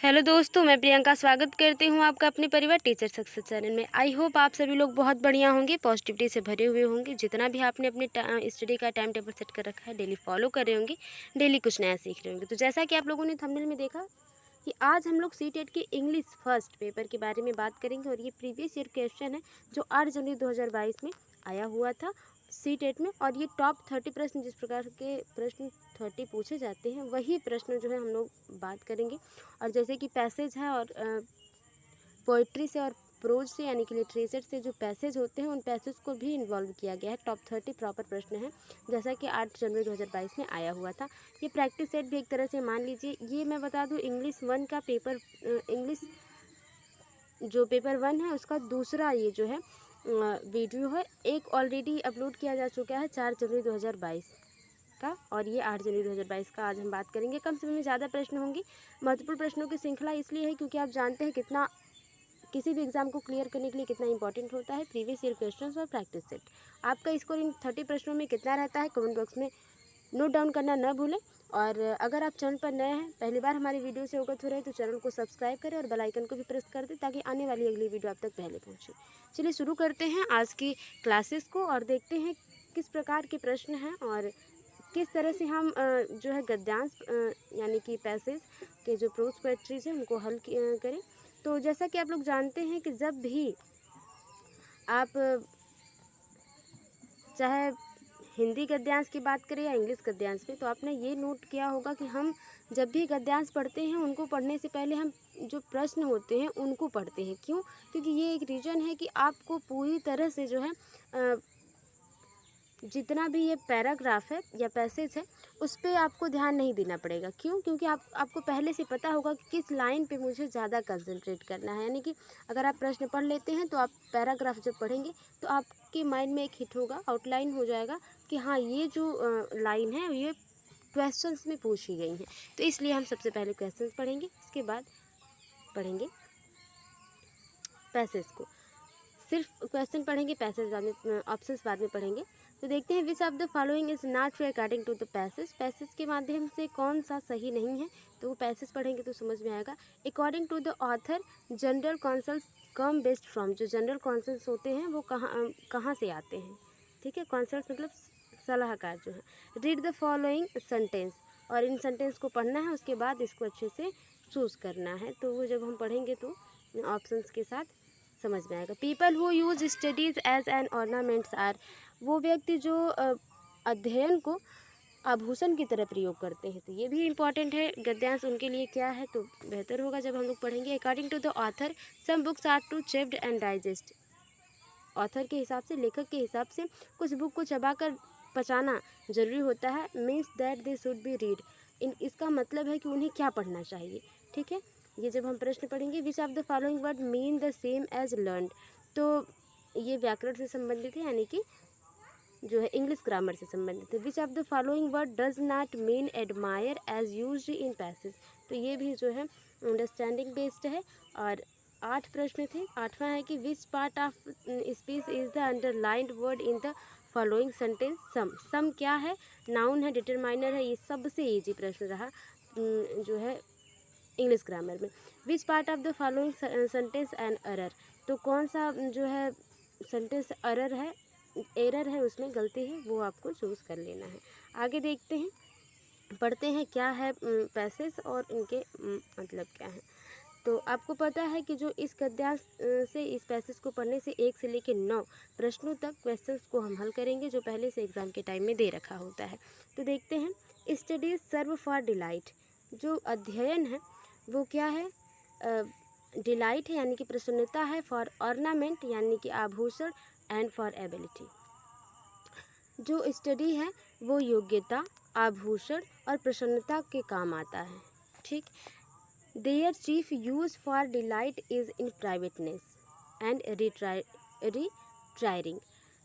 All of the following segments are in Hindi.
हेलो दोस्तों, मैं प्रियंका स्वागत करती हूँ आपका अपने परिवार टीचर सक्सेस चैनल में। आई होप आप सभी लोग बहुत बढ़िया होंगे, पॉजिटिविटी से भरे हुए होंगे। जितना भी आपने अपने स्टडी का टाइम टेबल सेट कर रखा है, डेली फॉलो कर रहे होंगे, डेली कुछ नया सीख रहे होंगे। तो जैसा कि आप लोगों ने थंबनेल में देखा कि आज हम लोग सीटेट के इंग्लिश फर्स्ट पेपर के बारे में बात करेंगे और ये प्रीवियस ईयर क्वेश्चन है जो 8 जनवरी 2022 में आया हुआ था सीटेट में। और ये टॉप 30 प्रश्न, जिस प्रकार के प्रश्न 30 पूछे जाते हैं, वही प्रश्न जो है हम लोग बात करेंगे। और जैसे कि पैसेज है और पोइट्री से और प्रोज से यानी कि लिटरेचर से जो पैसेज होते हैं, उन पैसेज को भी इन्वॉल्व किया गया है। टॉप 30 प्रॉपर प्रश्न है जैसा कि 8 जनवरी 2022 में आया हुआ था। ये प्रैक्टिस सेट भी एक तरह से मान लीजिए। ये मैं बता दूं, इंग्लिश 1 का पेपर, इंग्लिश जो पेपर 1 है उसका दूसरा ये जो है वीडियो है, एक ऑलरेडी अपलोड किया जा चुका है 4 जनवरी 2022 का, और ये 8 जनवरी 2022 का आज हम बात करेंगे। कम समय में ज़्यादा प्रश्न होंगे। महत्वपूर्ण प्रश्नों की श्रृंखला इसलिए है क्योंकि आप जानते हैं कितना किसी भी एग्जाम को क्लियर करने के लिए कितना इंपॉर्टेंट होता है प्रीवियस ईयर क्वेश्चंस और प्रैक्टिस सेट। आपका स्कोर इन 30 प्रश्नों में कितना रहता है, कमेंट बॉक्स में नोट डाउन करना न भूलें। और अगर आप चैनल पर नए हैं, पहली बार हमारी वीडियो से अवगत हो रहे हैं, तो चैनल को सब्सक्राइब करें और बेल आइकन को भी प्रेस कर दें ताकि आने वाली अगली वीडियो आप तक पहले पहुंचे। चलिए शुरू करते हैं आज की क्लासेस को और देखते हैं किस प्रकार के प्रश्न हैं और किस तरह से हम जो है गद्यांश यानी कि पैसेज के जो प्रोज पोएट्रीज हैं उनको हल करें। तो जैसा कि आप लोग जानते हैं कि जब भी आप चाहे हिंदी गद्यांश की बात करें या इंग्लिश गद्यांश में, तो आपने ये नोट किया होगा कि हम जब भी गद्यांश पढ़ते हैं उनको पढ़ने से पहले हम जो प्रश्न होते हैं उनको पढ़ते हैं। क्यों? क्योंकि ये एक रीज़न है कि आपको पूरी तरह से जो है जितना भी ये पैराग्राफ है या पैसेज है उस पर आपको ध्यान नहीं देना पड़ेगा। क्यों? क्योंकि आपको पहले से पता होगा कि किस लाइन पे मुझे ज़्यादा कंसंट्रेट करना है। यानी कि अगर आप प्रश्न पढ़ लेते हैं तो आप पैराग्राफ जब पढ़ेंगे तो आपके माइंड में एक हिट होगा, आउटलाइन हो जाएगा कि हाँ, ये जो लाइन है ये क्वेश्चंस में पूछी गई हैं। तो इसलिए हम सबसे पहले क्वेश्चंस पढ़ेंगे, इसके बाद पढ़ेंगे पैसेज को। सिर्फ क्वेश्चन पढ़ेंगे, पैसेज बाद में, ऑप्शंस बाद में पढ़ेंगे। तो देखते हैं, which of the following is not fair according to the passage. Passage के माध्यम से कौन सा सही नहीं है, तो वो पैसेज पढ़ेंगे तो समझ में आएगा। According to the author general counsels come best from. जो जनरल कॉन्सल्स होते हैं वो कहाँ से आते हैं, ठीक है। कॉन्सल्स मतलब सलाहकार जो है। रीड द फॉलोइंग सेंटेंस, और इन सेंटेंस को पढ़ना है, उसके बाद इसको अच्छे से चूज़ करना है। तो वो जब हम पढ़ेंगे तो ऑप्शंस के साथ समझ में आएगा। People who use studies as an ornaments are. वो व्यक्ति जो अध्ययन को आभूषण की तरह प्रयोग करते हैं। तो ये भी इम्पॉर्टेंट है, गद्यांश उनके लिए क्या है, तो बेहतर होगा जब हम लोग पढ़ेंगे। According to the author some books are to chipped and digest. Author के हिसाब से, लेखक के हिसाब से कुछ बुक को चबाकर पचाना ज़रूरी होता है। Means that they should be read. इसका मतलब है कि उन्हें क्या पढ़ना चाहिए, ठीक है। ये जब हम प्रश्न पढ़ेंगे, which of the following word mean the same as learned. तो ये व्याकरण से संबंधित है, यानी कि जो है इंग्लिश ग्रामर से संबंधित है। Which of the following word does not mean admire as used in passage. तो ये भी जो है अंडरस्टैंडिंग बेस्ड है। और 8 प्रश्न थे। 8वां है कि which part of speech is the underlined word in the following sentence. Some. Some क्या है? नाउन है, डिटरमाइनर है। ये सबसे ईजी प्रश्न रहा जो है इंग्लिश ग्रामर में। विच part of the following sentence an error. तो कौन सा जो है सेंटेंस एरर है, उसमें गलती है, वो आपको चूज़ कर लेना है। आगे देखते हैं, पढ़ते हैं क्या है पैसेज और इनके मतलब क्या है। तो आपको पता है कि जो इस गद्यांश से, इस पैसेज को पढ़ने से 1 से लेकर 9 प्रश्नों तक क्वेश्चंस को हम हल करेंगे जो पहले से एग्ज़ाम के टाइम में दे रखा होता है। तो देखते हैं, स्टडीज सर्व फॉर डिलाइट। जो अध्ययन है वो क्या है? डिलाइट है यानी कि प्रसन्नता है। फॉर ऑर्नामेंट यानी कि आभूषण। And for ability. जो स्टडी है वो योग्यता, आभूषण और प्रसन्नता के काम आता है, ठीक। Their chief use for delight is in privateness and retiring.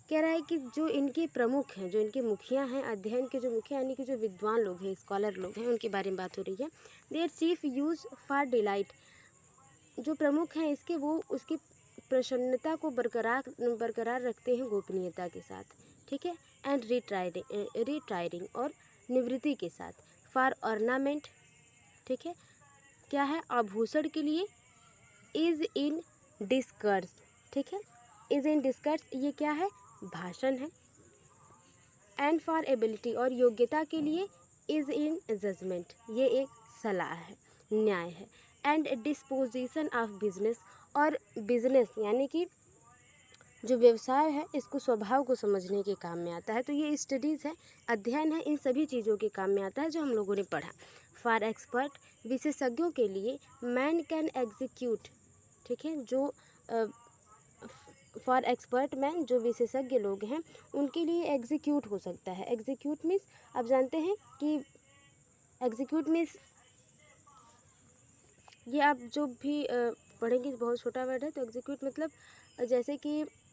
कह रहा है कि जो इनके प्रमुख हैं, जो इनके मुखिया हैं, अध्ययन के जो मुखिया यानी कि जो विद्वान लोग हैं, स्कॉलर लोग हैं, उनके बारे में बात हो रही है। Their chief use for delight, जो प्रमुख हैं इसके, वो उसकी प्रसन्नता को बरकरार रखते हैं गोपनीयता के साथ, ठीक है। एंड रिट्रायरिंग और निवृत्ति के साथ। फॉर ऑर्नामेंट, ठीक है। क्या है, आभूषण के लिए इज़ इन डिस्कर्स, ठीक है, इज़ इन डिस्कर्स ये क्या है, भाषण है। एंड फॉर एबिलिटी और योग्यता के लिए इज़ इन जजमेंट ये एक सलाह है, न्याय है। एंड डिस्पोजिशन ऑफ बिजनेस और बिजनेस यानी कि जो व्यवसाय है इसको स्वभाव को समझने के काम में आता है। तो ये स्टडीज़ है, अध्ययन है, इन सभी चीज़ों के काम में आता है जो हम लोगों ने पढ़ा। फॉर एक्सपर्ट विशेषज्ञों के लिए मैन कैन एग्जीक्यूट, ठीक है, जो फॉर एक्सपर्ट मैन जो विशेषज्ञ लोग हैं उनके लिए एग्जीक्यूट हो सकता है। एग्जीक्यूट मीन्स आप जानते हैं कि एग्जीक्यूट मीन्स ये आप जो भी पढ़ेंगे बहुत छोटा वर्ड है। तो एग्जीक्यूट मतलब जैसे कि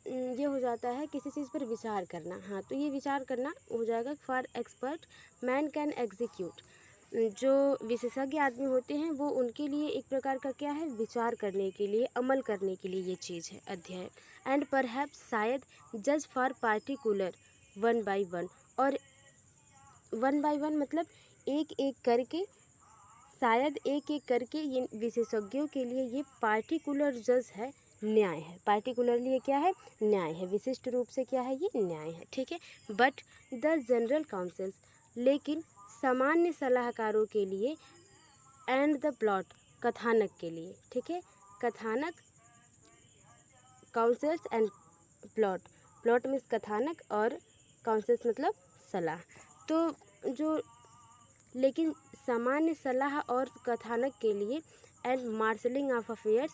ये हो जाता है किसी चीज़ पर विचार करना, हाँ, तो ये विचार करना हो जाएगा। For expert man can execute, जो विशेषज्ञ आदमी होते हैं वो उनके लिए एक प्रकार का क्या है, विचार करने के लिए, अमल करने के लिए ये चीज़ है अध्ययन। एंड परहैप्स शायद जज for particular one by one, और वन बाय वन मतलब एक एक करके, शायद एक एक करके ये विशेषज्ञों के लिए ये पार्टिकुलर जज है, न्याय है। पार्टिकुलरली ये क्या है, न्याय है, विशिष्ट रूप से क्या है, ये न्याय है, ठीक है। बट द जनरल काउंसिल्स, लेकिन सामान्य सलाहकारों के लिए, एंड द प्लॉट कथानक के लिए, ठीक है, कथानक, councils and plot, plot means कथानक और काउंसिल्स मतलब सलाह। तो जो लेकिन सामान्य सलाह और कथानक के लिए एंड मार्शलिंग ऑफ अफेयर्स,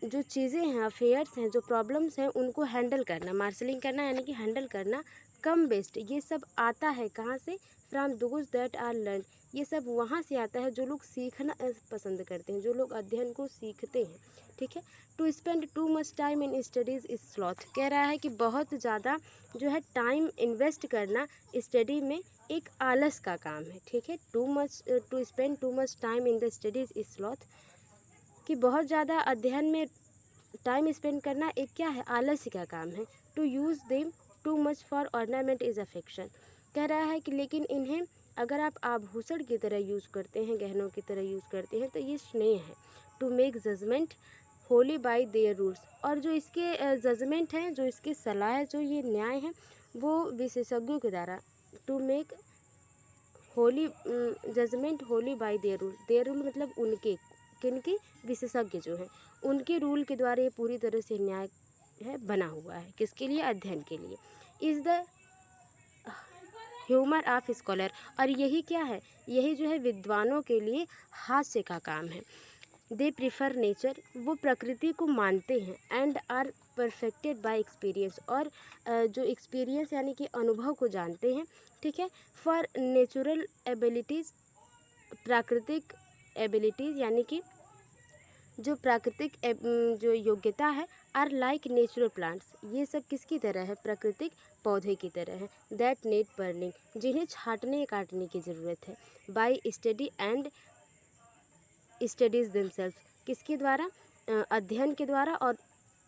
जो चीज़ें हैं, अफेयर्स हैं, जो प्रॉब्लम्स हैं उनको हैंडल करना, मार्शलिंग करना यानी कि हैंडल करना, कम बेस्ट ये सब आता है कहाँ से, from those that are learn, ये सब वहाँ से आता है जो लोग सीखना पसंद करते हैं, जो लोग अध्ययन को सीखते हैं, ठीक है। To spend too much time in studies is sloth, कह रहा है कि बहुत ज़्यादा जो है टाइम इन्वेस्ट करना स्टडी में एक आलस का काम है, ठीक है। To spend too much time in the studies is sloth, कि बहुत ज़्यादा अध्ययन में टाइम स्पेंड करना एक क्या है, आलस्य का काम है। To use them too much for ornament is affection, कह रहा है कि लेकिन इन्हें अगर आप आभूषण की तरह यूज़ करते हैं, गहनों की तरह यूज़ करते हैं तो ये स्नेह है। To make judgement wholly by their rules, और जो इसके जजमेंट हैं, जो इसकी सलाह है, जो ये न्याय है, वो विशेषज्ञों के द्वारा, to make wholly judgement wholly by their rule, their rule मतलब उनके, किनके, विशेषज्ञ जो हैं उनके रूल के द्वारा ये पूरी तरह से न्याय है बना हुआ है, किसके लिए, अध्ययन के लिए। Is the humour of scholar, और यही क्या है, यही जो है विद्वानों के लिए हास्य का काम है। दे प्रिफर नेचर, वो प्रकृति को मानते हैं। And are perfected by experience, और जो एक्सपीरियंस यानी कि अनुभव को जानते हैं, ठीक है। फॉर नेचुरल एबिलिटीज़, प्राकृतिक एबिलिटीज़ यानी कि जो प्राकृतिक जो योग्यता है, आर लाइक नेचुरल प्लांट्स, ये सब किसकी तरह है, प्राकृतिक पौधे की तरह है। दैट नीड बर्निंग, जिन्हें छाँटने काटने की ज़रूरत है। By study and studies themself, किसके द्वारा, अध्ययन के द्वारा, और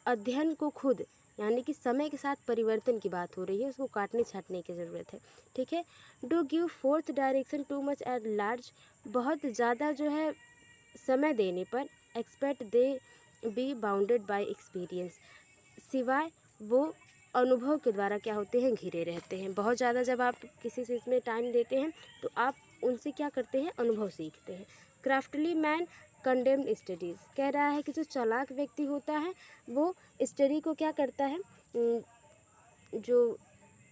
अध्ययन को खुद, यानी कि समय के साथ परिवर्तन की बात हो रही है, उसको काटने छाँटने की ज़रूरत है, ठीक है। Do give fourth direction too much at large, बहुत ज़्यादा जो है समय देने पर, expect they be bounded by experience, सिवाय वो अनुभव के द्वारा क्या होते हैं, घिरे रहते हैं। बहुत ज़्यादा जब आप किसी चीज़ में टाइम देते हैं तो आप उनसे क्या करते हैं, अनुभव सीखते हैं। क्राफ्टली मैन कंडेम्ड स्टडीज़, कह रहा है कि जो चालाक व्यक्ति होता है वो स्टडी को क्या करता है, जो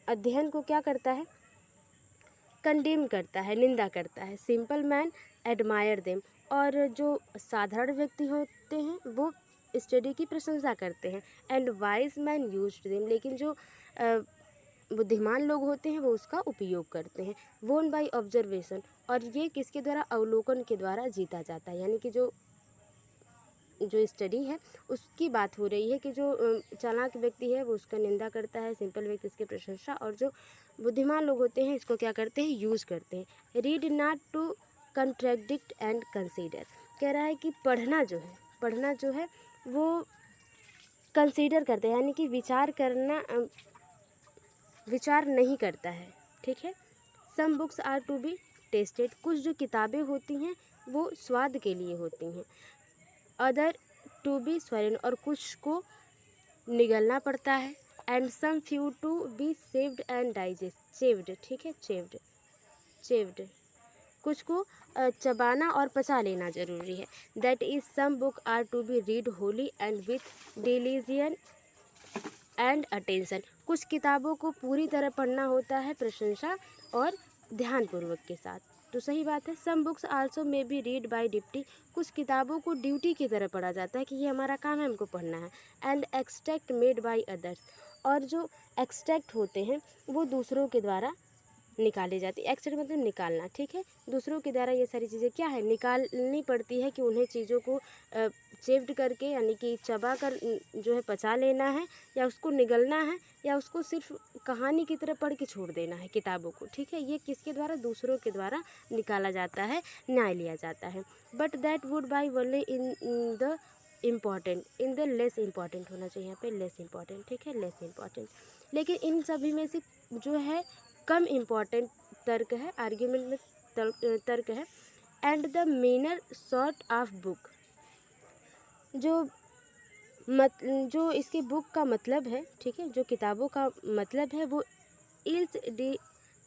अध्ययन को क्या करता है, कंडेम करता है, निंदा करता है। सिंपल मैन एडमायर देम, और जो साधारण व्यक्ति होते हैं वो स्टडी की प्रशंसा करते हैं। And wise man used them, लेकिन जो बुद्धिमान लोग होते हैं वो उसका उपयोग करते हैं। वोन बाय ऑब्जर्वेशन, और ये किसके द्वारा, अवलोकन के द्वारा जीता जाता है। यानी कि जो स्टडी है उसकी बात हो रही है कि जो चालाक व्यक्ति है वो उसका निंदा करता है, सिंपल व्यक्ति इसकी प्रशंसा, और जो बुद्धिमान लोग होते हैं इसको क्या करते हैं, यूज़ करते हैं। Read not to contradict and consider, कह रहा है कि पढ़ना जो है वो कंसीडर करते हैं, यानी कि विचार नहीं करता है, ठीक है। Some books are to be tested, कुछ जो किताबें होती हैं वो स्वाद के लिए होती हैं, अदर टू बी स्वैलन, और कुछ को निगलना पड़ता है, and some few to be saved and digest, chewed, ठीक है, चेव्ड, कुछ को चबाना और पचा लेना जरूरी है। That is some book are to be read wholly and with diligence and attention, कुछ किताबों को पूरी तरह पढ़ना होता है प्रशंसा और ध्यानपूर्वक के साथ। तो सही बात है। Some books also may be read by duty, कुछ किताबों को ड्यूटी की तरह पढ़ा जाता है कि ये हमारा काम है, हमको पढ़ना है। And extract made by others, और जो एक्सट्रैक्ट होते हैं वो दूसरों के द्वारा निकाली जाती है। एक्सट्रैक्ट मतलब निकालना, ठीक है, दूसरों के द्वारा ये सारी चीज़ें क्या है, निकालनी पड़ती है कि उन्हें चीज़ों को चेव्ड करके यानी कि चबा कर जो है पचा लेना है, या उसको निगलना है, या उसको सिर्फ कहानी की तरह पढ़ के छोड़ देना है किताबों को, ठीक है। ये किसके द्वारा, दूसरों के द्वारा निकाला जाता है, न्याय लिया जाता है। But that would buy only in the important, in the less important होना चाहिए यहाँ पे, लेस इम्पॉर्टेंट, ठीक है, लेस इम्पॉर्टेंट। लेकिन इन सभी में से जो है कम इम्पॉर्टेंट तर्क है, आर्ग्यूमेंट में तर्क है। And the manner sort of book, जो इसके बुक का मतलब है, ठीक है, जो किताबों का मतलब है, वो else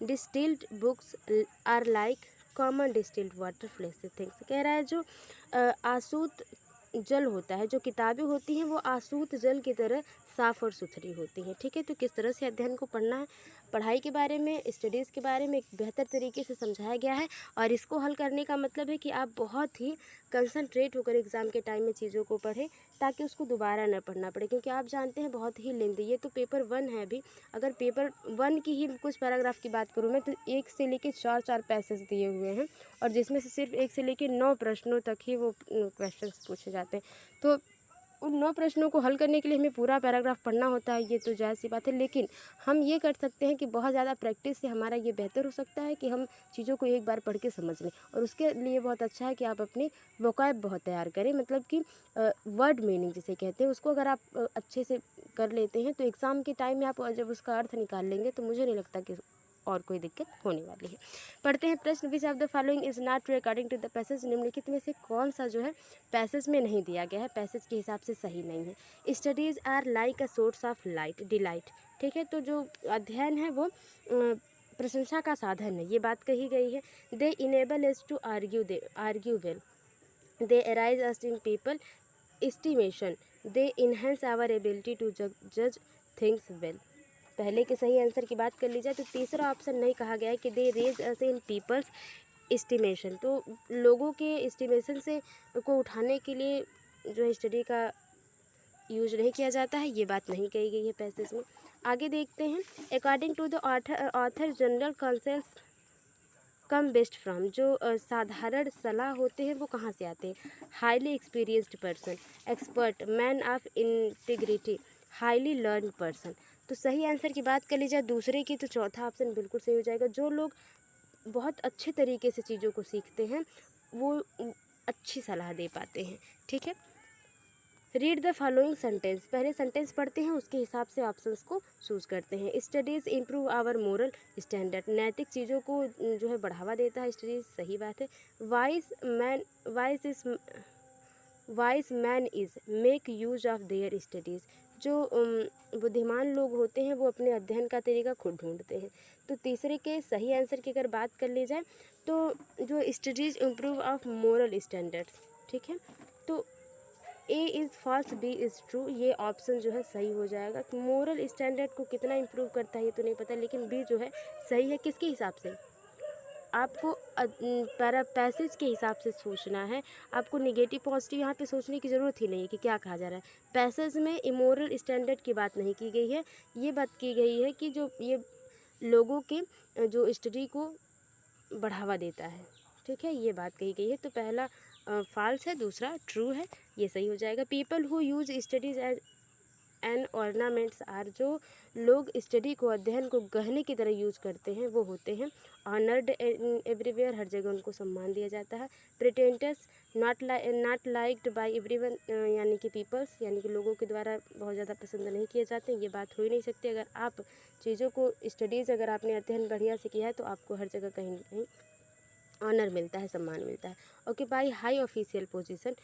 distilled books are like common distilled water flashy things, कह रहा है जो आसूत जल होता है, जो किताबें होती हैं वो आसूत जल की तरह साफ़ और सुथरी होती हैं, ठीक है। तो किस तरह से अध्ययन को पढ़ना है, पढ़ाई के बारे में, स्टडीज़ के बारे में एक बेहतर तरीके से समझाया गया है। और इसको हल करने का मतलब है कि आप बहुत ही कंसंट्रेट होकर एग्ज़ाम के टाइम में चीज़ों को पढ़ें, ताकि उसको दोबारा न पढ़ना पड़े, क्योंकि आप जानते हैं बहुत ही लेंदी, ये तो पेपर 1 है अभी। अगर पेपर 1 की ही कुछ पैराग्राफ की बात करूँ मैं, तो 1 से लेके 4 पैसेज दिए हुए हैं, और जिसमें से सिर्फ 1 से लेके 9 प्रश्नों तक ही वो क्वेश्चंस पूछे जाते हैं। तो उन 9 प्रश्नों को हल करने के लिए हमें पूरा पैराग्राफ पढ़ना होता है, ये तो जायज़ सी बात है। लेकिन हम ये कर सकते हैं कि बहुत ज़्यादा प्रैक्टिस से हमारा ये बेहतर हो सकता है कि हम चीज़ों को एक बार पढ़ के समझ लें। और उसके लिए बहुत अच्छा है कि आप अपनी वोकैब बहुत तैयार करें, मतलब कि वर्ड मीनिंग जिसे कहते हैं, उसको अगर आप अच्छे से कर लेते हैं तो एग्ज़ाम के टाइम में आप जब उसका अर्थ निकाल लेंगे तो मुझे नहीं लगता कि और कोई दिक्कत होने वाली है। पढ़ते हैं प्रश्न। Which of the following is not true according to the passage, निम्नलिखित में से कौन सा जो है पैसेज में नहीं दिया गया है, पैसेज के हिसाब से सही नहीं है। Studies are like a source of light delight, ठीक है, तो जो अध्ययन है वो प्रशंसा का साधन है, ये बात कही गई है। They enable us to argue well, they arise us in people estimation, they enhance our ability to जज थिंग्स वेल। पहले के सही आंसर की बात कर ली जाए तो तीसरा ऑप्शन नहीं कहा गया है कि they raise us in people's estimation, तो लोगों के एस्टिमेशन से को उठाने के लिए जो है स्टडी का यूज नहीं किया जाता है, ये बात नहीं कही गई है पैसेज में। आगे देखते हैं। According to the author general counsels come best from, जो साधारण सलाह होते हैं वो कहाँ से आते हैं। Highly experienced person, expert, man of integrity, highly learn person. तो सही आंसर की बात कर ली जाए दूसरे की, तो चौथा ऑप्शन बिल्कुल सही हो जाएगा। जो लोग बहुत अच्छे तरीके से चीज़ों को सीखते हैं वो अच्छी सलाह दे पाते हैं, ठीक है। रीड द फॉलोइंग सेंटेंस, पहले सेंटेंस पढ़ते हैं, उसके हिसाब से ऑप्शंस को चूज़ करते हैं। Studies improve our moral standard, नैतिक चीज़ों को जो है बढ़ावा देता है स्टडीज़, सही बात है। Wise man is make use of their studies, जो बुद्धिमान लोग होते हैं वो अपने अध्ययन का तरीका खुद ढूंढते हैं। तो तीसरे के सही आंसर की अगर बात कर ली जाए तो जो studies improve of moral standards, ठीक है, तो A is false, B is true, ये ऑप्शन जो है सही हो जाएगा। मोरल स्टैंडर्ड को कितना इम्प्रूव करता है ये तो नहीं पता, लेकिन बी जो है सही है। किसके हिसाब से, आपको पैसेज के हिसाब से सोचना है, आपको निगेटिव पॉजिटिव यहाँ पे सोचने की ज़रूरत ही नहीं है कि क्या कहा जा रहा है। पैसेज में इमोरल स्टैंडर्ड की बात नहीं की गई है, ये बात की गई है कि जो ये लोगों के जो स्टडी को बढ़ावा देता है, ठीक है, ये बात कही गई है। तो पहला फॉल्स है, दूसरा ट्रू है, ये सही हो जाएगा। People who use studies as an ornaments are, जो लोग स्टडी को, अध्ययन को गहने की तरह यूज करते हैं वो होते हैं ऑनर्ड एवरीवेयर, हर जगह उनको सम्मान दिया जाता है। प्रिटेंटस नॉट लाइक्ड बाय एवरीवन, यानी कि पीपल्स, यानी कि लोगों के द्वारा बहुत ज़्यादा पसंद नहीं किए जाते हैं, ये बात हो ही नहीं सकती। अगर आप चीज़ों को स्टडीज़, अगर आपने अध्ययन बढ़िया से किया है तो आपको हर जगह कहीं ना कहीं ऑनर मिलता है, सम्मान मिलता है। ऑक्यूपाई हाई ऑफिशियल पोजीशन,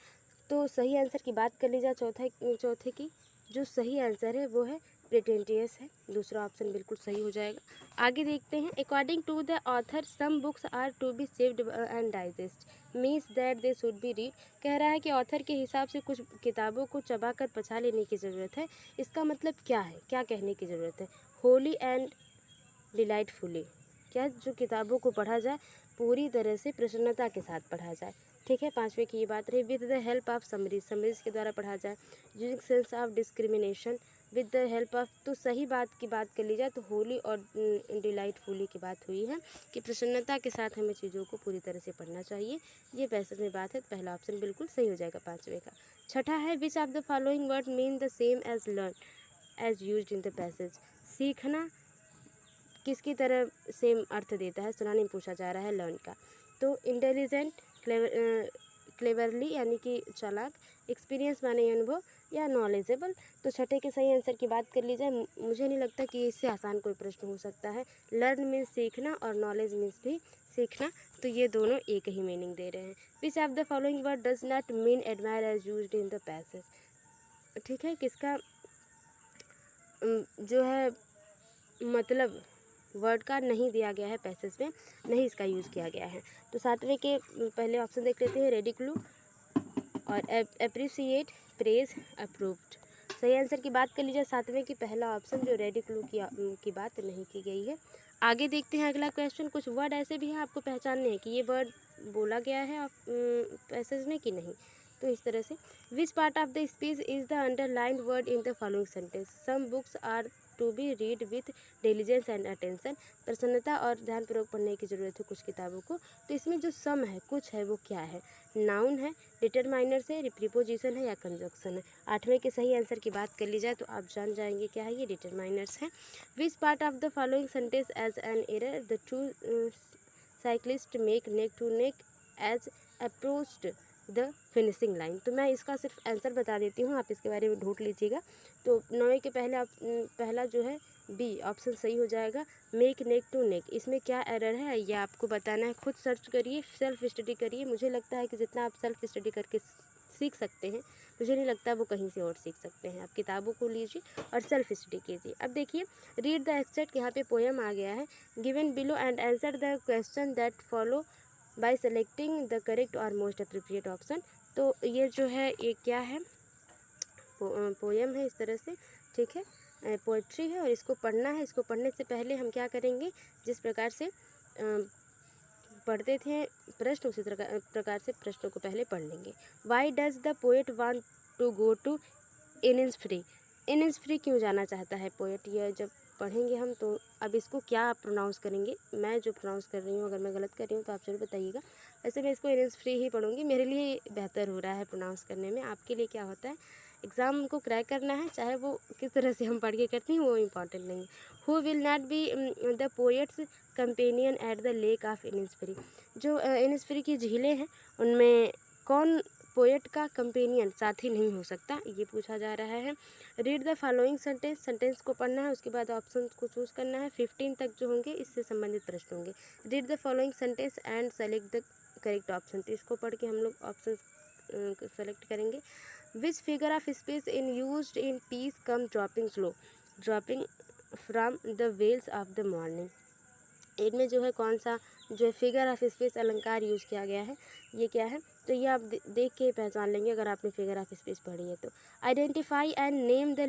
तो सही आंसर की बात कर ली जाए चौथे की, जो सही आंसर है वो है प्रिटेंटियस है, दूसरा ऑप्शन बिल्कुल सही हो जाएगा। आगे देखते हैं। According to the author some books are to be saved and digest means that they should be read. कह रहा है कि ऑथर के हिसाब से कुछ किताबों को चबा कर पचा लेने की ज़रूरत है। इसका मतलब क्या है, क्या कहने की ज़रूरत है? होली एंड डिलाइटफुली, क्या जो किताबों को पढ़ा जाए पूरी तरह से प्रसन्नता के साथ पढ़ा जाए। ठीक है, पाँचवें की ये बात रही। With the help of summaries के द्वारा पढ़ा जाए। Using sense of discrimination with the help of, तो सही बात की बात कर ली जाए तो होली और डिलाइटफुली की बात हुई है कि प्रसन्नता के साथ हमें चीज़ों को पूरी तरह से पढ़ना चाहिए। ये पैसेज में बात है, तो पहला ऑप्शन बिल्कुल सही हो जाएगा पाँचवें का। छठा है, which of the following word mean the same as learn as used in the passage. सीखना किसकी तरह सेम अर्थ देता है, सिनोनिम पूछा जा रहा है लर्न का। तो इंटेलिजेंट, क्लेवरली यानी कि चालाक, एक्सपीरियंस माने अनुभव, या नॉलेजेबल। तो छठे के सही आंसर की बात कर ली जाए, मुझे नहीं लगता कि इससे आसान कोई प्रश्न हो सकता है। लर्न मीन्स सीखना और नॉलेज मीन्स भी सीखना, तो ये दोनों एक ही मीनिंग दे रहे हैं। Which of the following word does not mean admire as used in the passage. ठीक है, किसका जो है मतलब वर्ड का नहीं दिया गया है पैसेज में, नहीं इसका यूज़ किया गया है। तो सातवें के पहले ऑप्शन देख लेते हैं। रेडिक्लू और एप्रिसिएट, प्रेज, अप्रूव्ड। सही आंसर की बात कर लीजिए सातवें की पहला ऑप्शन जो रेडिक्लू की बात नहीं की गई है। आगे देखते हैं अगला क्वेश्चन। कुछ वर्ड ऐसे भी हैं आपको पहचानने हैं कि ये वर्ड बोला गया है आप पैसेज में कि नहीं। तो इस तरह से, which part of the speech is the underlined word in the following sentence. Some books are to be read with diligence and attention. प्रसन्नता और ध्यानपूर्वक पढ़ने की ज़रूरत है कुछ किताबों को। तो इसमें जो सम है, कुछ है, वो क्या है? नाउन है, डिटरमाइनर्स है, प्रीपोजिशन है, या कंजक्शन है। आठवें के सही आंसर की बात कर ली जाए तो आप जान जाएंगे क्या है, ये डिटरमाइनर्स है। Which part of the following sentence as an error the two cyclist make neck to neck as approached the finishing line. तो मैं इसका सिर्फ आंसर बता देती हूँ, आप इसके बारे में ढूंढ लीजिएगा। तो 9 के पहला जो है बी ऑप्शन सही हो जाएगा, मेक नेक टू नेक। इसमें क्या एरर है ये आपको बताना है, खुद सर्च करिए, सेल्फ स्टडी करिए। मुझे लगता है कि जितना आप सेल्फ स्टडी करके सीख सकते हैं, मुझे नहीं लगता वो कहीं से और सीख सकते हैं। आप किताबों को लीजिए और सेल्फ स्टडी कीजिए। अब देखिए, रीड द एक्सट्रैक्ट, यहाँ पे पोएम आ गया है। Given below and answer the question that follow by selecting the correct और मोस्ट अप्रोप्रिएट ऑप्शन। तो ये जो है ये क्या है, पोएम है इस तरह से। ठीक है, पोइट्री है और इसको पढ़ना है। इसको पढ़ने से पहले हम क्या करेंगे, जिस प्रकार से पढ़ते थे प्रश्न, उसी प्रकार से प्रश्नों को पहले पढ़ लेंगे। Why does the poet want to go to Innisfree. Innisfree क्यों जाना चाहता है पोएट, यह जब पढ़ेंगे हम। तो अब इसको क्या प्रोनाउंस करेंगे, मैं जो प्रोनाउंस कर रही हूँ अगर मैं गलत कर रही हूँ तो आप जरूर बताइएगा। वैसे मैं इसको इनिस्फ्री ही पढ़ूँगी, मेरे लिए बेहतर हो रहा है प्रोनाउंस करने में। आपके लिए क्या होता है, एग्ज़ाम को क्रैक करना है, चाहे वो किस तरह से हम पढ़ के करते हैं वो इम्पॉर्टेंट नहीं है। Who will not be the poets companion at the lake of Innisfree. जो इनिस्फ्री की झीलें हैं उनमें कौन पोएट का कंपेनियन, साथी नहीं हो सकता, ये पूछा जा रहा है। Read the following sentence, sentence को पढ़ना है, उसके बाद ऑप्शन को चूज़ करना है। 15 तक जो होंगे इससे संबंधित प्रश्न होंगे। Read the following sentence and select the correct option. तो इसको पढ़ के हम लोग ऑप्शन सेलेक्ट करेंगे। Which figure of speech in used in peace come dropping slow, dropping from the veils of the morning. इनमें जो है कौन सा जो है फिगर ऑफ स्पीच अलंकार यूज़ किया गया है, ये क्या है? तो ये आप देख के पहचान लेंगे अगर आपने फिगर ऑफ स्पीच पढ़ी है तो। Identify and name the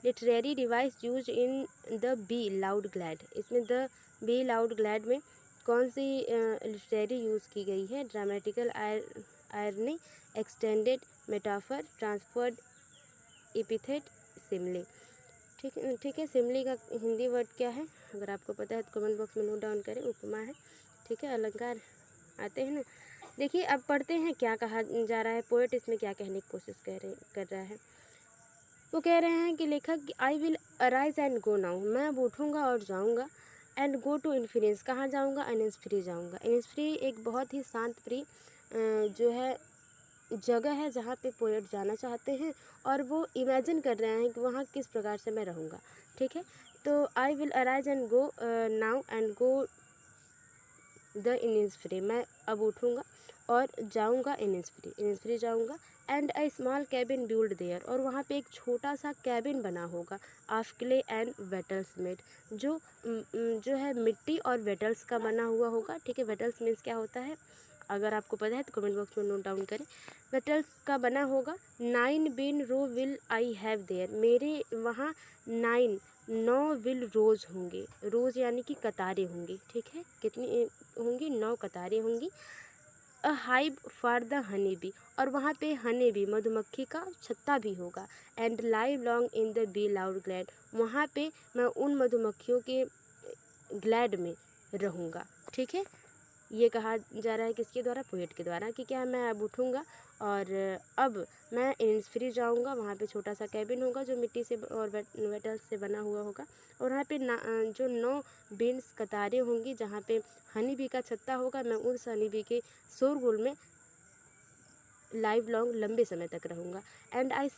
literary device use in the be loud glad. इसमें द बी लाउड ग्लैड में कौन सी लिटरेरी यूज़ की गई है? Dramatical irony, extended metaphor, transferred epithet, simile. ठीक है, सिमली का हिंदी वर्ड क्या है अगर आपको पता है तो कमेंट बॉक्स में नोट डाउन करें। उपमा है। ठीक है, अलंकार आते हैं ना। देखिए अब पढ़ते हैं क्या कहा जा रहा है, पोएट इसमें क्या कहने की कोशिश कर रहा है। वो कह रहे हैं कि लेखक, I will arise and go now, मैं अब उठूँगा और जाऊँगा। एंड गो टू इन्फिनियंस, कहाँ जाऊँगा? इनिस्फ्री जाऊँगा। इनिस्फ्री एक बहुत ही शांत प्रिय जो है जगह है जहाँ पे पोएट जाना चाहते हैं और वो इमेजिन कर रहे हैं कि वहाँ किस प्रकार से मैं रहूँगा। ठीक है, तो I will arise and go now and go the Innisfree, मैं अब उठूँगा और जाऊँगा इनिसफ्री, इनिसफ्री जाऊँगा। And a small cabin build their, और वहाँ पे एक छोटा सा कैबिन बना होगा ऑफ क्ले एंड वेटल्स मेड, जो है मिट्टी और वेटल्स का बना हुआ होगा। ठीक है, वेटल्स मीन्स क्या होता है, अगर आपको पता है तो कमेंट बॉक्स में नोट डाउन करें। वेटल्स का बना होगा। 9 बिन रो विल आई हैव देयर, मेरे वहाँ 9 विल रोज़ होंगे, रोज़ यानी कि कतारें होंगी। ठीक है, कितनी होंगी, 9 कतारें होंगी। A hive for the honey bee, और वहाँ पे हनी बी मधुमक्खी का छत्ता भी होगा। And live long in the be loud glad, वहाँ पे मैं उन मधुमक्खियों के ग्लैड में रहूँगा। ठीक है, ये कहा जा रहा है किसके द्वारा, पोएट के द्वारा, कि क्या मैं अब उठूँगा और अब मैं इनिसफ्री जाऊँगा। वहाँ पे छोटा सा कैबिन होगा जो मिट्टी से और वेटल्स से बना हुआ होगा, और वहाँ पे जो 9 बीन्स कतारें होंगी जहाँ पे हनी बी का छत्ता होगा। मैं उस हनी बी के शोरगुल में लाइव लॉन्ग लंबे समय तक रहूँगा। And I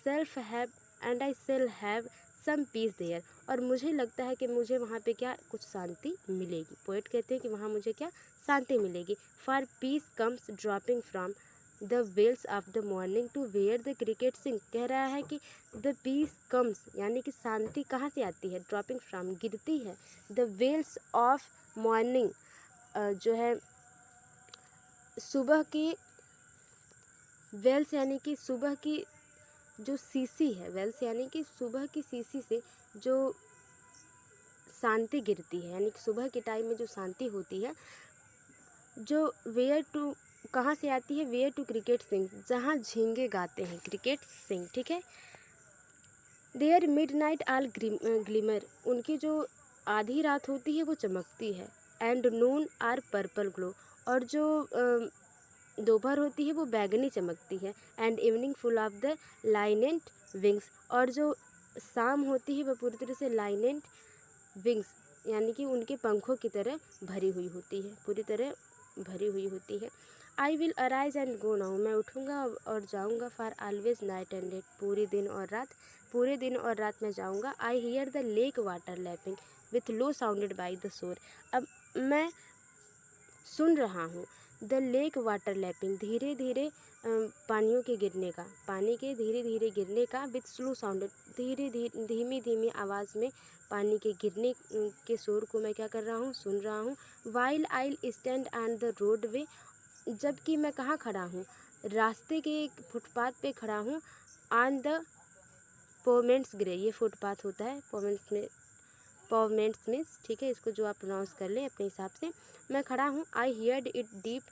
shall have some peace there, और मुझे लगता है कि मुझे वहाँ पे क्या, कुछ शांति मिलेगी। पोएट कहते हैं कि वहाँ मुझे क्या, शांति मिलेगी। For peace comes dropping from the veils of the morning to where the cricket sing, कह रहा है कि द पीस कम्स यानी कि शांति कहाँ से आती है, ड्रॉपिंग फ्रॉम गिरती है, द वेल्स ऑफ मॉर्निंग जो है सुबह की, वेल्स यानी कि सुबह की जो सीसी है, वेल्स यानी कि सुबह की सीसी से जो शांति गिरती है, यानी कि सुबह के टाइम में जो शांति होती है, जो वेयर टू कहाँ से आती है, वेयर टू क्रिकेट सिंग, जहाँ झींगे गाते हैं, क्रिकेट सिंग। ठीक है, there midnight all glimmer, उनकी जो आधी रात होती है वो चमकती है। And noon are purple glow, और जो दोपहर होती है वो बैगनी चमकती है। And evening full of the linnet wings, और जो शाम होती है वह पूरी तरह से लाइनेंट विंग्स यानी कि उनके पंखों की तरह भरी हुई होती है, पूरी तरह भरी हुई होती है। I will arise and go now, मैं उठूँगा और जाऊँगा। For always night and day, पूरे दिन और रात, पूरे दिन और रात मैं जाऊँगा। I hear the lake water lapping with low sounded by the shore, अब मैं सुन रहा हूँ द लेक वाटर लैपिंग, धीरे धीरे पानियों के गिरने का, पानी के धीरे धीरे गिरने का, विथ स्लो साउंडेड, धीरे धीरे धीमी धीमी आवाज़ में पानी के गिरने के शोर को मैं क्या कर रहा हूँ, सुन रहा हूँ। While I stand on the road वे, जबकि मैं कहाँ खड़ा हूँ, रास्ते के एक फुटपाथ पे खड़ा हूँ। ऑन द पोमेंट्स ग्रे, ये फुटपाथ होता है, पोमेंट्स मीन्स, ठीक है, इसको जो आप प्रोनाउंस कर लें अपने हिसाब से। मैं खड़ा हूँ। I heard it deep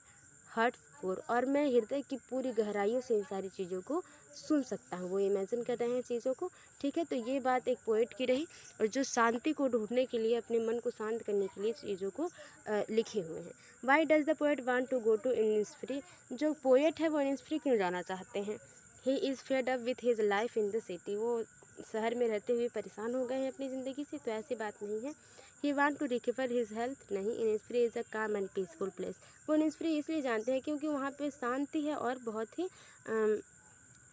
heart's core, और मैं हृदय की पूरी गहराइयों से इन सारी चीज़ों को सुन सकता हूँ, वो इमेजिन कर रहे हैं चीज़ों को। ठीक है, तो ये बात एक पोएट की रही, और जो शांति को ढूंढने के लिए, अपने मन को शांत करने के लिए चीज़ों को लिखे हुए हैं। Why does the poet want to go to Innisfree, जो पोएट है वो इनिसफ्री क्यों जाना चाहते हैं। He is fed up with his life in the city, वो शहर में रहते हुए परेशान हो गए हैं अपनी ज़िंदगी से, तो ऐसी बात नहीं है। He want to recover his health, नहीं, Innisfree is a calm and peaceful place, वो इनिसफ्री इसलिए जानते हैं क्योंकि वहाँ पे शांति है, और बहुत ही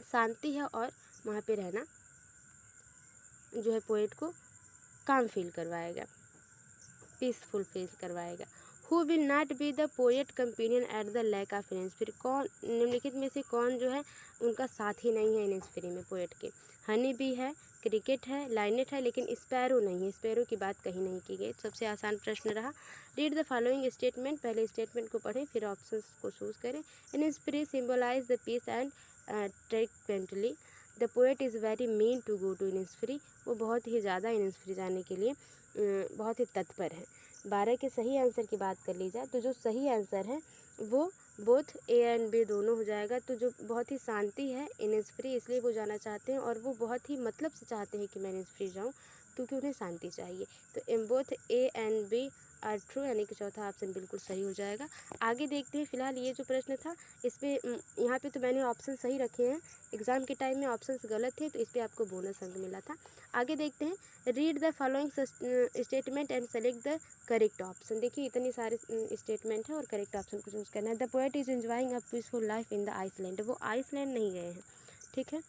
शांति है, और वहाँ पे रहना जो है पोएट को काम फील करवाएगा, पीसफुल फील करवाएगा। Who will not be the poet companion at the lake of Innisfree, कौन निम्नलिखित में से कौन जो है उनका साथी नहीं है इनिसफ्री में, पोएट के। हनी बी है, क्रिकेट है, लाइनेट है, लेकिन स्पैरो नहीं है, स्पैरो की बात कहीं नहीं की गई। सबसे आसान प्रश्न रहा। रीड द फॉलोइंग स्टेटमेंट, पहले स्टेटमेंट को पढ़ें फिर ऑप्शंस को चूज करें। Innisfree symbolize the peace and tranquillity, the poet is very mean to go to Innisfree, वो बहुत ही ज़्यादा इनिसफ्री जाने के लिए बहुत ही तत्पर है। 12 के सही आंसर की बात कर ली जाए तो जो सही आंसर है वो बोथ ए एंड बी दोनों हो जाएगा। तो जो बहुत ही शांति है इनिसफ्री, इसलिए वो जाना चाहते हैं, और वो बहुत ही मतलब से चाहते हैं कि मैं इनिसफ्री जाऊँ, क्योंकि उन्हें शांति चाहिए। तो both A and B are true, यानी कि चौथा ऑप्शन बिल्कुल सही हो जाएगा। आगे देखते हैं। फिलहाल ये जो प्रश्न था इस पर यहाँ पे तो मैंने ऑप्शन सही रखे हैं, एग्ज़ाम के टाइम में ऑप्शंस गलत थे तो इस पर आपको बोनस अंक मिला था। आगे देखते हैं। Read the following statement and select the correct option. देखिए इतनी सारे स्टेटमेंट है और करेक्ट ऑप्शन को चूज़ करना है। The poet is enjoying a peaceful life in the island, वो आइसलैंड नहीं गए हैं, ठीक है।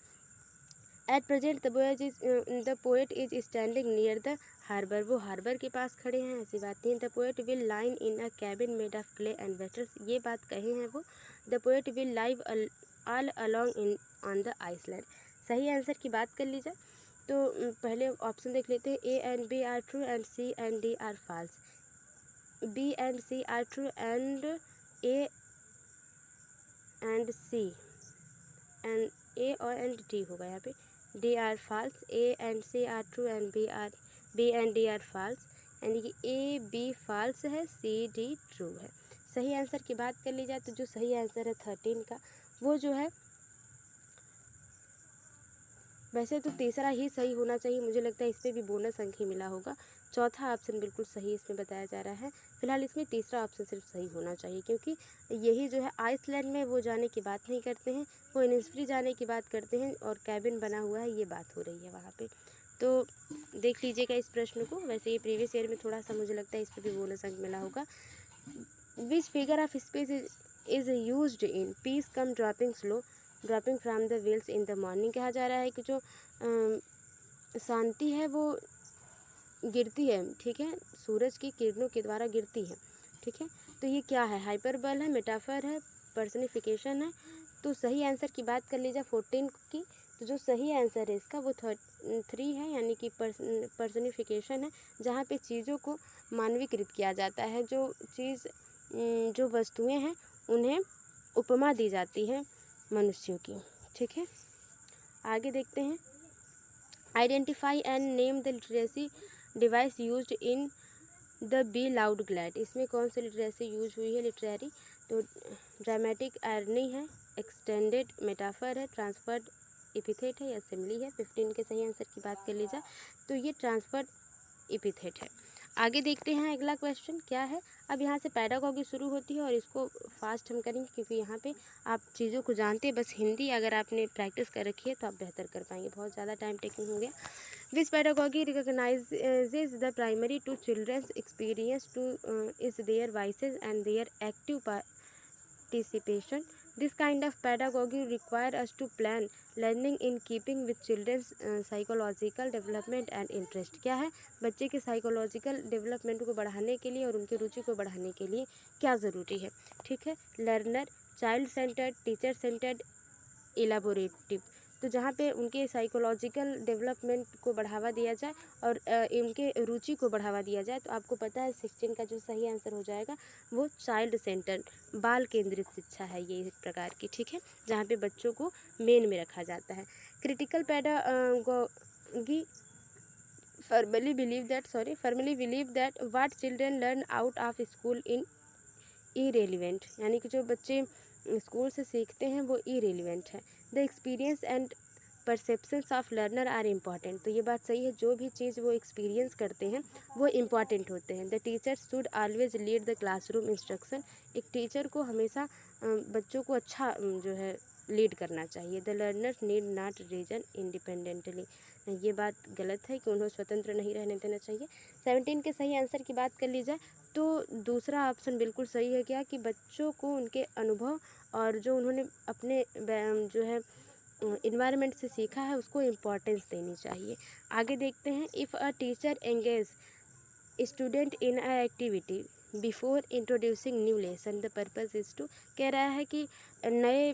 At present the poet is standing near the harbour, वो हार्बर के पास खड़े हैं, ऐसी बात नहीं। The poet will line in a cabin made of clay and wattles, ये बात कहे हैं वो। The poet will live all along in on the island. सही आंसर की बात कर ली जाए तो पहले ऑप्शन देख लेते हैं। A and B are true and C and D are false. B and C are true and A and C and A और एंड डी होगा यहाँ पे। D are false. A and C are true and B and D are false, यानी कि ए बी फॉल्स है, सी डी ट्रू है। सही आंसर की बात कर ली जाए तो जो सही आंसर है 13 का वो जो है, वैसे तो तीसरा ही सही होना चाहिए, मुझे लगता है इस पर भी बोनस अंक ही मिला होगा। चौथा ऑप्शन बिल्कुल सही इसमें बताया जा रहा है। फिलहाल इसमें तीसरा ऑप्शन सिर्फ सही होना चाहिए, क्योंकि यही जो है आइसलैंड में वो जाने की बात नहीं करते हैं, वो इनिस्फ्री जाने की बात करते हैं और कैबिन बना हुआ है, ये बात हो रही है वहाँ पे। तो देख लीजिएगा इस प्रश्न को। वैसे ये प्रीवियस ईयर में थोड़ा सा मुझे लगता है इस पर भी बोनस अंक मिला होगा। विच figure of space is used in peace come dropping slow dropping from the wheels in the morning. कहा जा रहा है कि जो शांति है वो गिरती है, ठीक है, सूरज की किरणों के द्वारा गिरती है, ठीक है। तो ये क्या है, हाइपरबल है, मेटाफर है, पर्सनिफिकेशन है। तो सही आंसर की बात कर लीजिए 14 की, तो जो सही आंसर है इसका वो 3 है, यानी कि पर्सनिफिकेशन है, जहाँ पे चीज़ों को मानवीकृत किया जाता है। जो चीज़ जो वस्तुएं हैं उन्हें उपमा दी जाती है मनुष्यों की, ठीक है। आगे देखते हैं। Identify and name the literacy device used in the be loud glad. इसमें कौन सी लिटरेसी यूज हुई है, लिटरेरी? तो ड्रामेटिक आयरनी है, एक्सटेंडेड मेटाफर है, ट्रांसफर्ड एपिथेट है या सिमिली है। 15 के सही आंसर की बात कर ली जाए तो ये ट्रांसफर्ड एपिथेट है। आगे देखते हैं अगला क्वेश्चन क्या है। अब यहाँ से पैडागॉजी शुरू होती है और इसको फास्ट हम करेंगे, क्योंकि यहाँ पे आप चीज़ों को जानते हैं। बस हिंदी अगर आपने प्रैक्टिस कर रखी है तो आप बेहतर कर पाएंगे, बहुत ज़्यादा टाइम टेकिंग हो गया। This pedagogy recognizes the primary to children's experience to is their voices and their active participation. This kind of pedagogy require us to plan learning in keeping with children's psychological development and interest. क्या है, बच्चे के साइकोलॉजिकल डेवलपमेंट को बढ़ाने के लिए और उनकी रुचि को बढ़ाने के लिए क्या ज़रूरी है, ठीक है। Learner, child centred, teacher centred, elaborative. तो जहाँ पे उनके साइकोलॉजिकल डेवलपमेंट को बढ़ावा दिया जाए और इनके रुचि को बढ़ावा दिया जाए, तो आपको पता है 16 का जो सही आंसर हो जाएगा वो चाइल्ड सेंटर, बाल केंद्रित शिक्षा है ये एक प्रकार की, ठीक है, जहाँ पे बच्चों को मेन में रखा जाता है। Critical pedagogy firmly believe that what children learn out of school in irrelevant, यानी कि जो बच्चे स्कूल से सीखते हैं वो irrelevant है। The experience and perceptions of learner are important. तो ये बात सही है, जो भी चीज़ वो एक्सपीरियंस करते हैं वो इम्पॉर्टेंट होते हैं। The teacher should always lead the classroom instruction. एक टीचर को हमेशा बच्चों को अच्छा जो है लीड करना चाहिए। The learners need not reason independently. ये बात गलत है कि उन्हें स्वतंत्र नहीं रहने देना चाहिए। 17 के सही आंसर की बात कर ली जाए तो दूसरा ऑप्शन बिल्कुल सही है, क्या कि बच्चों को उनके अनुभव और जो उन्होंने अपने जो है इन्वायरमेंट से सीखा है उसको इम्पोर्टेंस देनी चाहिए। आगे देखते हैं। If a teacher engage student in a activity before introducing new lesson the purpose is to. कह रहा है कि नए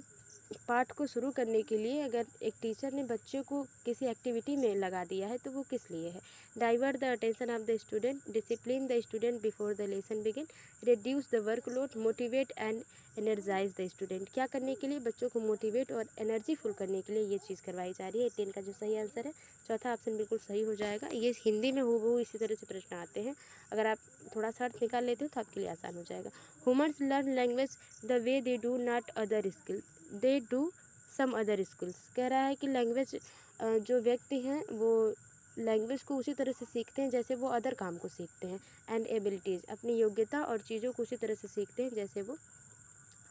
पाठ को शुरू करने के लिए अगर एक टीचर ने बच्चों को किसी एक्टिविटी में लगा दिया है तो वो किस लिए है। Divert the attention of the student, discipline the student before the lesson begin, reduce the workload, motivate and energise the student. क्या करने के लिए, बच्चों को मोटिवेट और एनर्जीफुल करने के लिए ये चीज़ करवाई जा रही है। 18 का जो सही आंसर है चौथा ऑप्शन बिल्कुल सही हो जाएगा। ये हिंदी में हूबहू इसी तरह से प्रश्न आते हैं, अगर आप थोड़ा सा अर्थ निकाल लेते हो तो आपके लिए आसान हो जाएगा। Humans learn language the way they do not other skill they do some other skills. कह रहा है कि लैंग्वेज जो व्यक्ति हैं वो लैंग्वेज को उसी तरह से सीखते हैं जैसे वो अदर काम को सीखते हैं। एंड एबिलिटीज़, अपनी योग्यता और चीज़ों को उसी तरह से सीखते हैं जैसे वो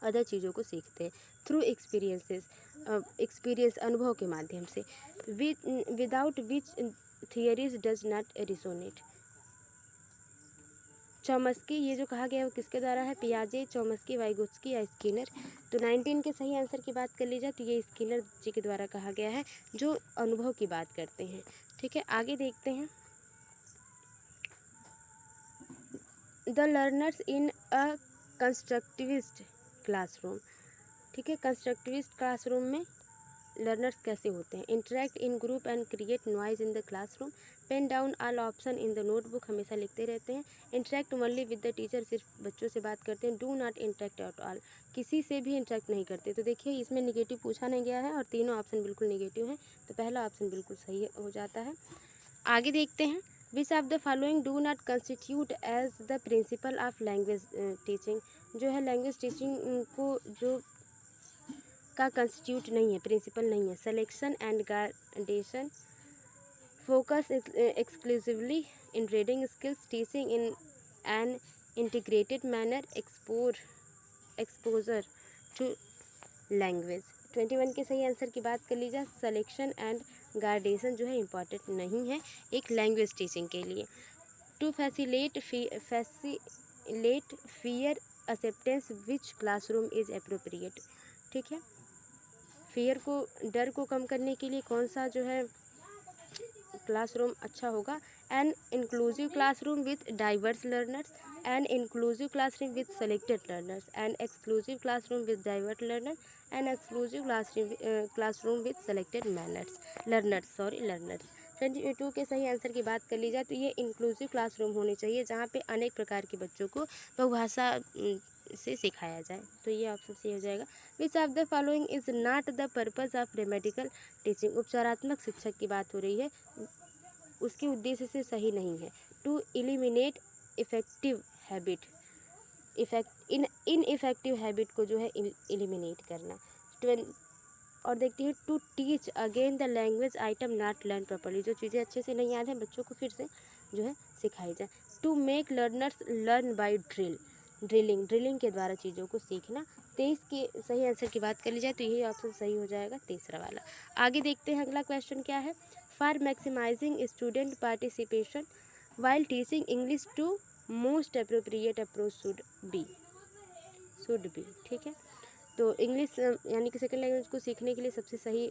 अदर चीज़ों को सीखते हैं। थ्रू एक्सपीरियंसेस, एक्सपीरियंस अनुभव के माध्यम से। Without which theories does not resonate. Chomsky, ये जो कहा गया है वो किसके द्वारा है, पियाजे, चॉम्स्की, वाइगोत्स्की या स्किनर। तो 19 के सही आंसर की बात कर ली जाए तो ये स्किनर जी के द्वारा कहा गया है, जो अनुभव की बात करते हैं, ठीक है। आगे देखते हैं। The learners in a constructivist classroom. ठीक है, कंस्ट्रक्टिविस्ट क्लासरूम में लर्नर्स कैसे होते हैं? Interact in group and create noise in the classroom. Pen down all option in the notebook, हमेशा लिखते रहते हैं। Interact only with the teacher, सिर्फ बच्चों से बात करते हैं। Do not interact at all, किसी से भी इंटरेक्ट नहीं करते। तो देखिए इसमें निगेटिव पूछा नहीं गया है और तीनों ऑप्शन बिल्कुल निगेटिव हैं, तो पहला ऑप्शन बिल्कुल सही हो जाता है। आगे देखते हैं, which of the following do not constitute as the principle of language teaching. जो है लैंग्वेज टीचिंग को जो का कंस्टिट्यूट नहीं है, प्रिंसिपल नहीं है। Selection and gradation, focus exclusively in reading skills, teaching in an integrated manner, exposure to language. 21 के सही आंसर की बात कर लीजिए। सिलेक्शन एंड गार्डेशन जो है इम्पॉर्टेंट नहीं है एक लैंग्वेज टीचिंग के लिए। To facilitate fear acceptance, which classroom is appropriate. ठीक है, फियर को, डर को कम करने के लिए कौन सा जो है क्लासरूम अच्छा होगा? An inclusive classroom with diverse learners, an inclusive classroom with selected learners, an exclusive classroom with divert learner, an exclusive classroom with selected learners. 22 के सही आंसर की बात कर ली जाए तो ये इंक्लूसिव क्लासरूम होनी चाहिए, जहाँ पे अनेक प्रकार के बच्चों को बहुभाषा से सिखाया जाए। तो ये ऑप्शन सही हो जाएगा। Which of the following is not the purpose of remedial teaching. उपचारात्मक शिक्षक की बात हो रही है, उसके उद्देश्य से सही नहीं है। To eliminate effective habit, ineffective habit को जो है एलिमिनेट करना। और देखते हैं, to teach again the language item not learn properly, जो चीज़ें अच्छे से नहीं याद हैं बच्चों को फिर से जो है सिखाई जाए। To make learners learn by drilling के द्वारा चीज़ों को सीखना। 23 के सही आंसर की बात कर ली जाए तो यही ऑप्शन सही हो जाएगा, तीसरा वाला। आगे देखते हैं अगला क्वेश्चन क्या है। For maximising student participation while teaching English to most appropriate approach should be. ठीक है, तो इंग्लिश यानी कि सेकेंड लैंग्वेज को सीखने के लिए सबसे सही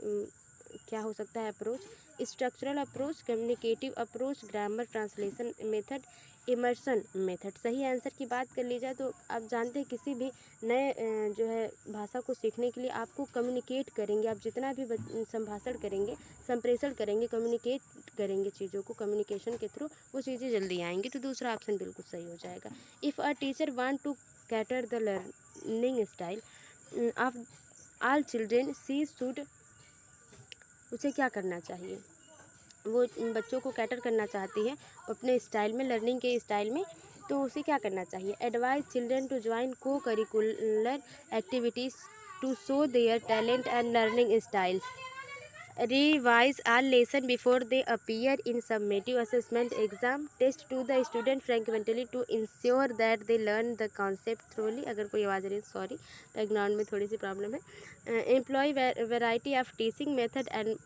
क्या हो सकता है approach? Structural approach, communicative approach, grammar translation method, immersion method. सही आंसर की बात कर ली जाए तो आप जानते हैं किसी भी नए जो है भाषा को सीखने के लिए आपको कम्युनिकेट करेंगे, आप जितना भी संभाषण करेंगे, संप्रेषण करेंगे, कम्युनिकेट करेंगे चीज़ों को कम्युनिकेशन के थ्रू, वो चीज़ें जल्दी आएंगी। तो दूसरा ऑप्शन बिल्कुल सही हो जाएगा। If a teacher want to cater the learning style of all children, she should, उसे क्या करना चाहिए? वो बच्चों को कैटर करना चाहती है अपने स्टाइल में, लर्निंग के स्टाइल में, तो उसे क्या करना चाहिए? Advise children to join co curricular activities to show their talent and learning styles, revise all lesson before they appear in summative assessment exam, test to the student frequently to ensure that they learn the concept thoroughly। अगर कोई आवाज़ रही है सॉरी, बैकग्राउंड में थोड़ी सी प्रॉब्लम है। Employ variety of teaching method and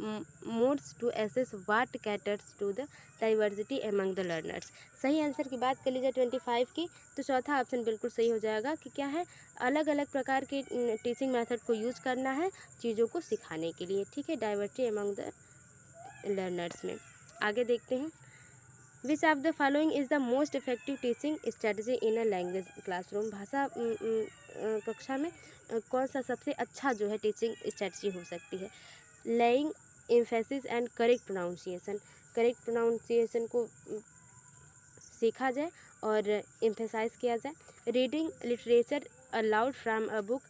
modes to assess what caters to the diversity among the learners. सही आंसर की बात कर लीजिए 25 की, तो चौथा ऑप्शन बिल्कुल सही हो जाएगा कि क्या है, अलग अलग प्रकार के टीचिंग मेथड को यूज़ करना है चीज़ों को सिखाने के लिए। ठीक है, डाइवर्सिटी एमंग द लर्नर्स में। आगे देखते हैं, which of the following is the most effective teaching strategy in a language classroom. भाषा कक्षा में कौन सा सबसे अच्छा जो है टीचिंग स्ट्रेटजी हो सकती है? Laying emphasis and correct pronunciation को सीखा जाए और एम्फेसाइज किया जाए। Reading literature allowed from a book,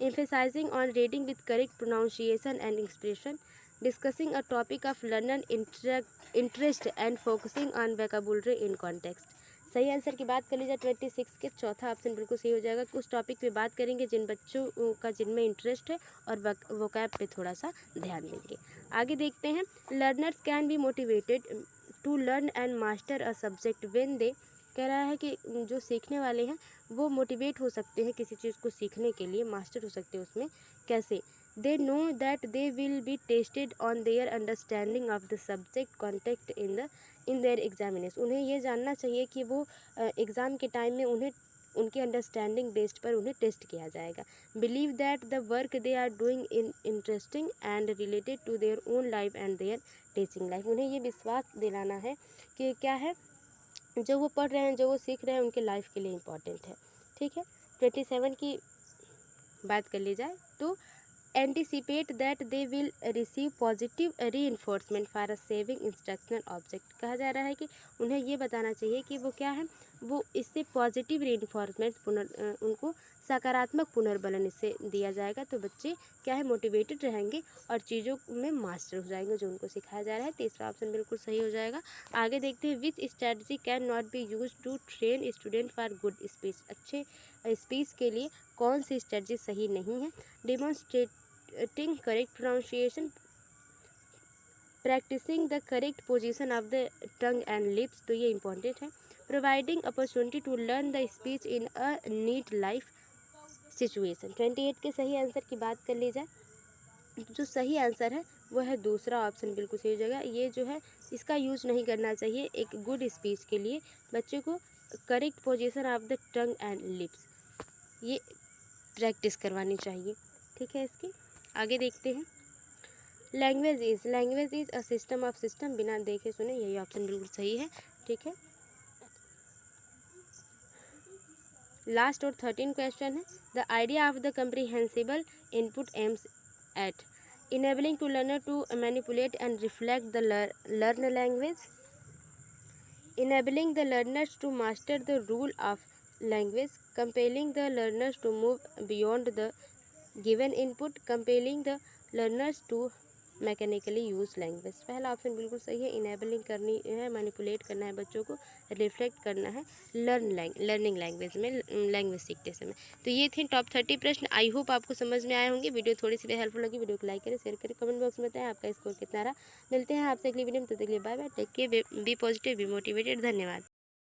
emphasizing on reading with correct pronunciation and expression, discussing a topic of learner interest and focusing on vocabulary in context। सही आंसर की बात कर लीजिए 26 के, चौथा ऑप्शन बिल्कुल सही हो जाएगा कि उस टॉपिक पे बात करेंगे जिन बच्चों का जिनमें इंटरेस्ट है और वोकैब पे थोड़ा सा ध्यान देंगे। आगे देखते हैं, learners can be motivated to learn and master a subject when they. कह रहा है कि जो सीखने वाले हैं वो मोटिवेट हो सकते हैं किसी चीज़ को सीखने के लिए, मास्टर हो सकते हैं उसमें। कैसे? They know that they will be tested on their understanding of the subject contact in their examination. उन्हें ये जानना चाहिए कि वो एग्ज़ाम के टाइम में उन्हें उनके अंडरस्टैंडिंग बेस्ड पर उन्हें टेस्ट किया जाएगा। Believe that the work they are doing in interesting and related to their own life and their teaching life. उन्हें ये विश्वास दिलाना है कि क्या है, जो वो पढ़ रहे हैं, जो वो सीख रहे हैं, उनके लाइफ के लिए इम्पॉर्टेंट है। ठीक है, 27 की बात कर ली जाए तो anticipate that they will receive positive reinforcement for a saving instructional object. कहा जा रहा है कि उन्हें ये बताना चाहिए कि वो क्या है, वो इससे पॉजिटिव रीइंफोर्समेंट उनको सकारात्मक पुनर्बलन इससे दिया जाएगा, तो बच्चे क्या है, मोटिवेटेड रहेंगे और चीज़ों में मास्टर हो जाएंगे जो उनको सिखाया जा रहा है। तीसरा ऑप्शन बिल्कुल सही हो जाएगा। आगे देखते हैं, which strategy can not be use to train student for good speech. अच्छे स्पीच के लिए कौन सी स्ट्रैटेजी सही नहीं है। Demonstrating correct pronunciation, practising the correct position of the tongue and lips, तो ये इंपॉर्टेंट है। Providing opportunity to learn the speech in a neat life situation. 28 के सही आंसर की बात कर ली जाए, जो सही आंसर है वो है दूसरा ऑप्शन, बिल्कुल सही हो जाएगा। ये जो है इसका यूज़ नहीं करना चाहिए एक गुड स्पीच के लिए। बच्चे को correct position of the tongue and lips ये प्रैक्टिस करवानी चाहिए। ठीक है, इसकी आगे देखते हैं। Language is a system of system, बिना देखे सुने, यही ऑप्शन बिल्कुल सही है। ठीक है, लास्ट और 13 क्वेश्चन है। The idea of the comprehensible input aims at enabling to learner to manipulate and reflect the learn language, enabling the learners to master the rule of language, compelling the learners to move beyond the given input, compelling the learners to mechanically use language. पहला ऑप्शन बिल्कुल सही है, इनेबलिंग करनी है, मैनिपुलेट करना है बच्चों को, रिफ्लेक्ट करना है लर्निंग लैंग्वेज में, लैंग्वेज सीखते समय। तो ये थे टॉप 30 प्रश्न। आई होप आपको समझ में आए होंगे। वीडियो थोड़ी सी भी हेल्पफुल लगी, वीडियो को लाइक करें, शेयर करें, कमेंट बॉक्स में बताएं आपका स्कोर कितना रहा। मिलते हैं आपसे अगली वीडियो में, तब तक के लिए bye bye, take care, be positive, be motivated. धन्यवाद।